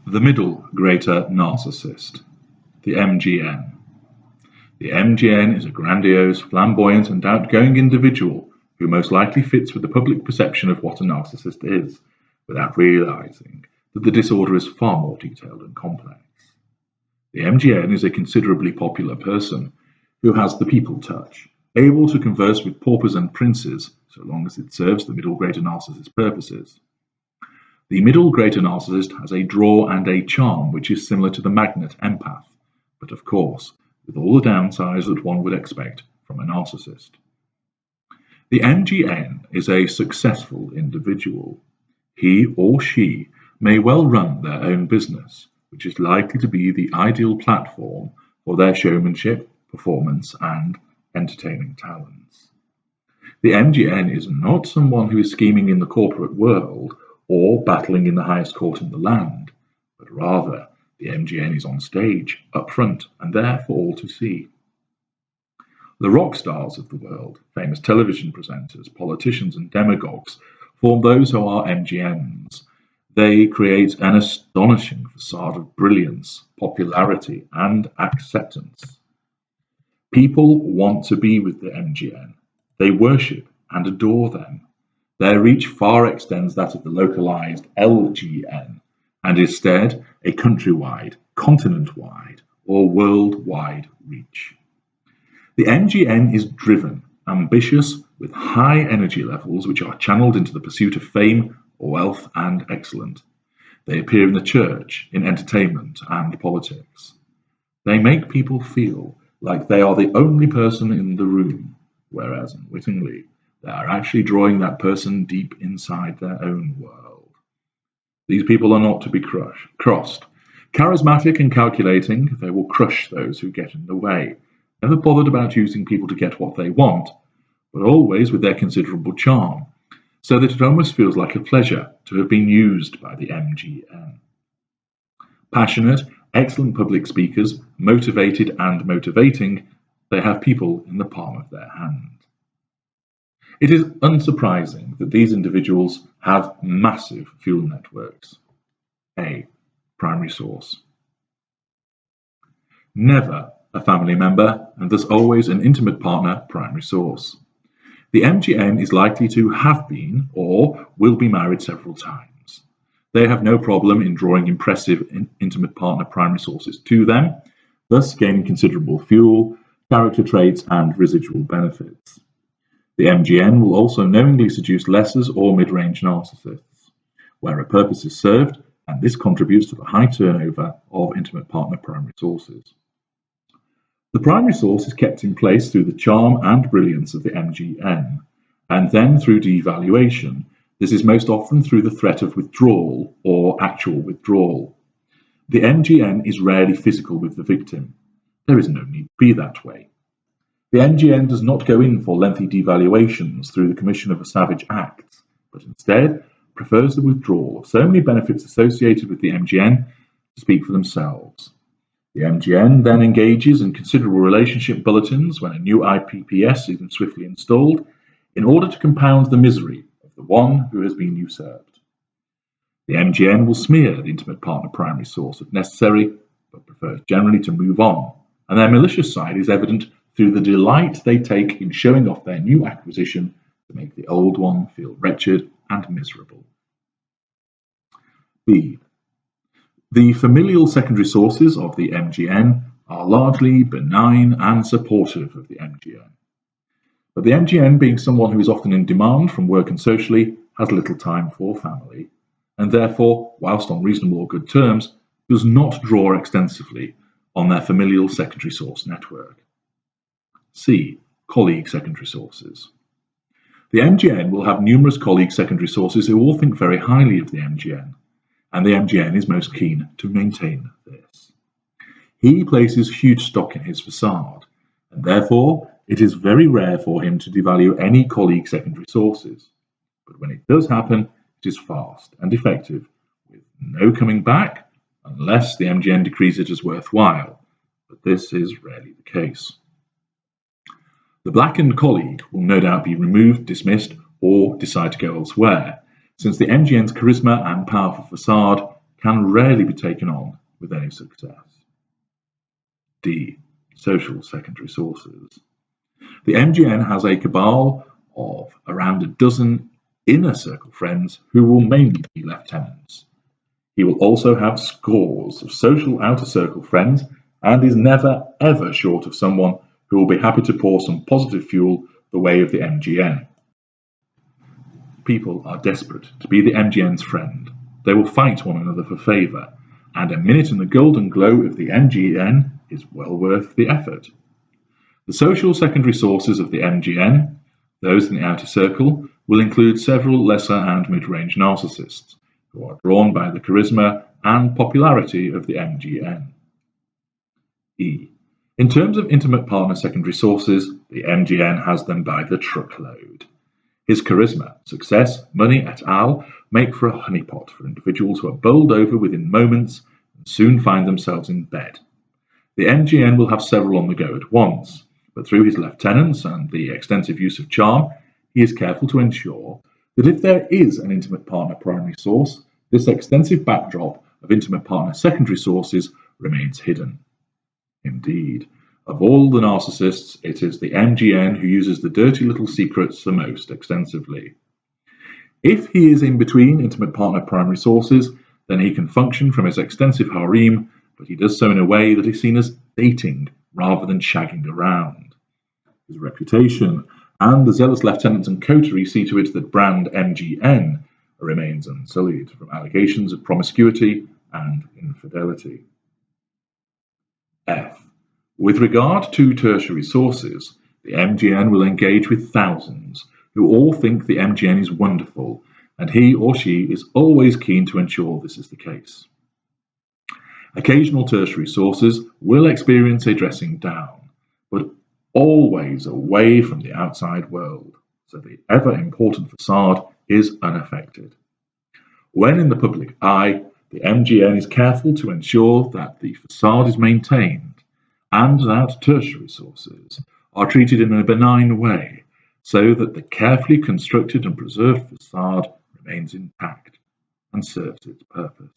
The Middle Greater Narcissist, the MGN. The MGN is a grandiose, flamboyant, and outgoing individual who most likely fits with the public perception of what a narcissist is, without realizing that the disorder is far more detailed and complex. The MGN is a considerably popular person who has the people touch, able to converse with paupers and princes so long as it serves the Middle Greater Narcissist purposes. The Middle Greater Narcissist has a draw and a charm which is similar to the magnet empath, but of course, with all the downsides that one would expect from a narcissist. The MGN is a successful individual. He or she may well run their own business, which is likely to be the ideal platform for their showmanship, performance, and entertaining talents. The MGN is not someone who is scheming in the corporate world or battling in the highest court in the land, but rather the MGN is on stage, up front, and there for all to see. The rock stars of the world, famous television presenters, politicians, and demagogues, form those who are MGNs. They create an astonishing facade of brilliance, popularity, and acceptance. People want to be with the MGN. They worship and adore them. Their reach far extends that of the localized LGN, and instead a countrywide, continent-wide, or worldwide reach. The MGN is driven, ambitious, with high energy levels which are channeled into the pursuit of fame, wealth, and excellence. They appear in the church, in entertainment, and politics. They make people feel like they are the only person in the room, whereas unwittingly, they are actually drawing that person deep inside their own world. These people are not to be crossed. Charismatic and calculating, they will crush those who get in the way, never bothered about using people to get what they want, but always with their considerable charm, so that it almost feels like a pleasure to have been used by the MGN. Passionate, excellent public speakers, motivated and motivating, they have people in the palm of their hand. It is unsurprising that these individuals have massive fuel networks. A. Primary source. Never a family member, and thus always an intimate partner, primary source. The MGN is likely to have been or will be married several times. They have no problem in drawing impressive intimate partner primary sources to them, thus gaining considerable fuel, character traits, and residual benefits. The MGN will also knowingly seduce lessers or mid-range narcissists, where a purpose is served, and this contributes to the high turnover of intimate partner primary sources. The primary source is kept in place through the charm and brilliance of the MGN, and then through devaluation. This is most often through the threat of withdrawal or actual withdrawal. The MGN is rarely physical with the victim. There is no need to be that way. The MGN does not go in for lengthy devaluations through the commission of a savage act, but instead prefers the withdrawal of so many benefits associated with the MGN to speak for themselves. The MGN then engages in considerable relationship bulletins when a new IPPS is swiftly installed in order to compound the misery of the one who has been usurped. The MGN will smear the intimate partner primary source if necessary, but prefers generally to move on, and their malicious side is evident through the delight they take in showing off their new acquisition to make the old one feel wretched and miserable. B. The familial secondary sources of the MGN are largely benign and supportive of the MGN. But the MGN, being someone who is often in demand from work and socially, has little time for family, and therefore, whilst on reasonable or good terms, does not draw extensively on their familial secondary source network. C. Colleague secondary sources. The MGN will have numerous colleague secondary sources who all think very highly of the MGN, and the MGN is most keen to maintain this. He places huge stock in his facade, and therefore it is very rare for him to devalue any colleague secondary sources. But when it does happen, it is fast and effective, with no coming back, unless the MGN decrees it as worthwhile, but this is rarely the case. The blackened colleague will no doubt be removed, dismissed, or decide to go elsewhere, since the MGN's charisma and powerful facade can rarely be taken on with any success. D. Social secondary sources. The MGN has a cabal of around a dozen inner circle friends who will mainly be lieutenants. He will also have scores of social outer circle friends and is never ever short of someone who will be happy to pour some positive fuel the way of the MGN. People are desperate to be the MGN's friend. They will fight one another for favour, and a minute in the golden glow of the MGN is well worth the effort. The social secondary sources of the MGN, those in the outer circle, will include several lesser and mid-range narcissists, who are drawn by the charisma and popularity of the MGN. E. In terms of intimate partner secondary sources, the MGN has them by the truckload. His charisma, success, money et al. Make for a honeypot for individuals who are bowled over within moments and soon find themselves in bed. The MGN will have several on the go at once, but through his lieutenants and the extensive use of charm, he is careful to ensure that if there is an intimate partner primary source, this extensive backdrop of intimate partner secondary sources remains hidden. Indeed, of all the narcissists, it is the MGN who uses the dirty little secrets the most extensively. If he is in between intimate partner primary sources, then he can function from his extensive harem, but he does so in a way that is seen as dating rather than shagging around. His reputation and the zealous lieutenants and coterie see to it that brand MGN remains unsullied from allegations of promiscuity and infidelity. F. With regard to tertiary sources, the MGN will engage with thousands who all think the MGN is wonderful, and he or she is always keen to ensure this is the case. Occasional tertiary sources will experience a dressing down, but always away from the outside world, so the ever-important facade is unaffected. When in the public eye, the MGN is careful to ensure that the facade is maintained and that tertiary sources are treated in a benign way, so that the carefully constructed and preserved facade remains intact and serves its purpose.